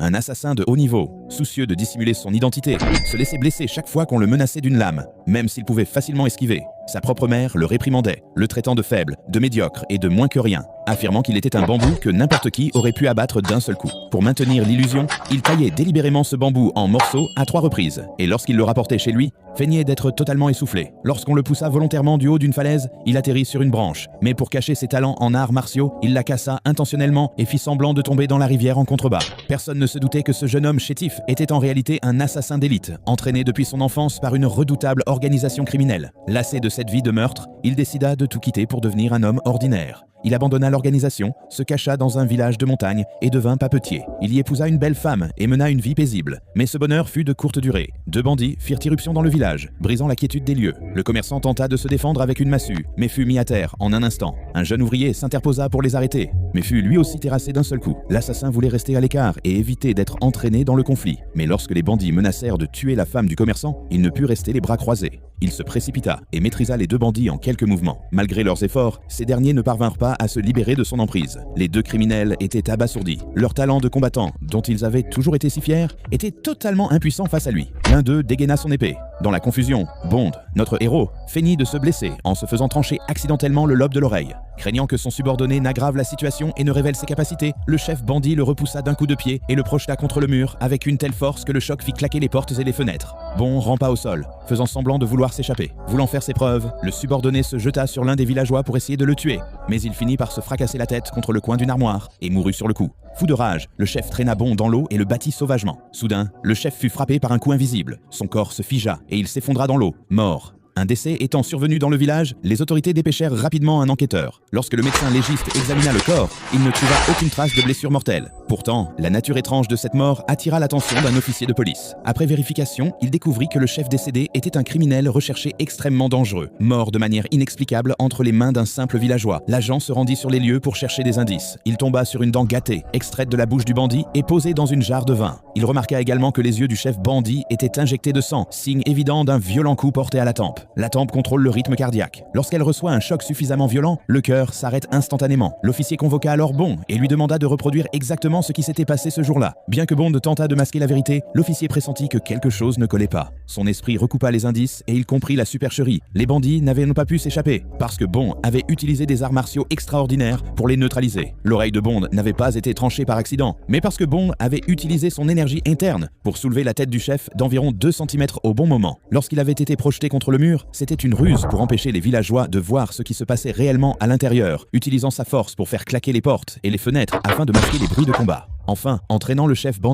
Un assassin de haut niveau, soucieux de dissimuler son identité, se laissait blesser chaque fois qu'on le menaçait d'une lame, même s'il pouvait facilement esquiver. Sa propre mère le réprimandait, le traitant de faible, de médiocre et de moins que rien, affirmant qu'il était un bambou que n'importe qui aurait pu abattre d'un seul coup. Pour maintenir l'illusion, il taillait délibérément ce bambou en morceaux à 3 reprises, et lorsqu'il le rapportait chez lui, feignait d'être totalement essoufflé. Lorsqu'on le poussa volontairement du haut d'une falaise, il atterrit sur une branche, mais pour cacher ses talents en arts martiaux, il la cassa intentionnellement et fit semblant de tomber dans la rivière en contrebas. Personne ne se doutait que ce jeune homme chétif était en réalité un assassin d'élite, entraîné depuis son enfance par une redoutable organisation criminelle. Lassé de cette vie de meurtre, il décida de tout quitter pour devenir un homme ordinaire. Il abandonna l'organisation, se cacha dans un village de montagne et devint papetier. Il y épousa une belle femme et mena une vie paisible. Mais ce bonheur fut de courte durée. 2 bandits firent irruption dans le village, brisant la quiétude des lieux. Le commerçant tenta de se défendre avec une massue, mais fut mis à terre en un instant. Un jeune ouvrier s'interposa pour les arrêter, mais fut lui aussi terrassé d'un seul coup. L'assassin voulait rester à l'écart et éviter d'être entraîné dans le conflit. Mais lorsque les bandits menacèrent de tuer la femme du commerçant, il ne put rester les bras croisés. Il se précipita et maîtrisa les 2 bandits en quelques mouvements. Malgré leurs efforts, ces derniers ne parvinrent pas à se libérer de son emprise. Les 2 criminels étaient abasourdis. Leur talent de combattant, dont ils avaient toujours été si fiers, était totalement impuissant face à lui. L'un d'eux dégaina son épée. Dans la confusion, Bond, notre héros, feignit de se blesser en se faisant trancher accidentellement le lobe de l'oreille. Craignant que son subordonné n'aggrave la situation et ne révèle ses capacités, le chef bandit le repoussa d'un coup de pied et le projeta contre le mur avec une telle force que le choc fit claquer les portes et les fenêtres. Bond rampa au sol, faisant semblant de vouloir s'échapper. Voulant faire ses preuves, le subordonné se jeta sur l'un des villageois pour essayer de le tuer, mais il finit par se fracasser la tête contre le coin d'une armoire et mourut sur le coup. Fou de rage, le chef traîna Bond dans l'eau et le battit sauvagement. Soudain, le chef fut frappé par un coup invisible. Son corps se figea et il s'effondra dans l'eau, mort. Un décès étant survenu dans le village, les autorités dépêchèrent rapidement un enquêteur. Lorsque le médecin légiste examina le corps, il ne trouva aucune trace de blessure mortelle. Pourtant, la nature étrange de cette mort attira l'attention d'un officier de police. Après vérification, il découvrit que le chef décédé était un criminel recherché extrêmement dangereux, mort de manière inexplicable entre les mains d'un simple villageois. L'agent se rendit sur les lieux pour chercher des indices. Il tomba sur une dent gâtée, extraite de la bouche du bandit et posée dans une jarre de vin. Il remarqua également que les yeux du chef bandit étaient injectés de sang, signe évident d'un violent coup porté à la tempe. La tempe contrôle le rythme cardiaque. Lorsqu'elle reçoit un choc suffisamment violent, le cœur s'arrête instantanément. L'officier convoqua alors Bond et lui demanda de reproduire exactement ce qui s'était passé ce jour-là. Bien que Bond tenta de masquer la vérité, l'officier pressentit que quelque chose ne collait pas. Son esprit recoupa les indices et il comprit la supercherie. Les bandits n'avaient pas pu s'échapper parce que Bond avait utilisé des arts martiaux extraordinaires pour les neutraliser. L'oreille de Bond n'avait pas été tranchée par accident, mais parce que Bond avait utilisé son énergie interne pour soulever la tête du chef d'environ 2 cm au bon moment. Lorsqu'il avait été projeté contre le mur, c'était une ruse pour empêcher les villageois de voir ce qui se passait réellement à l'intérieur, utilisant sa force pour faire claquer les portes et les fenêtres afin de masquer les bruits de combat. Enfin, entraînant le chef bandit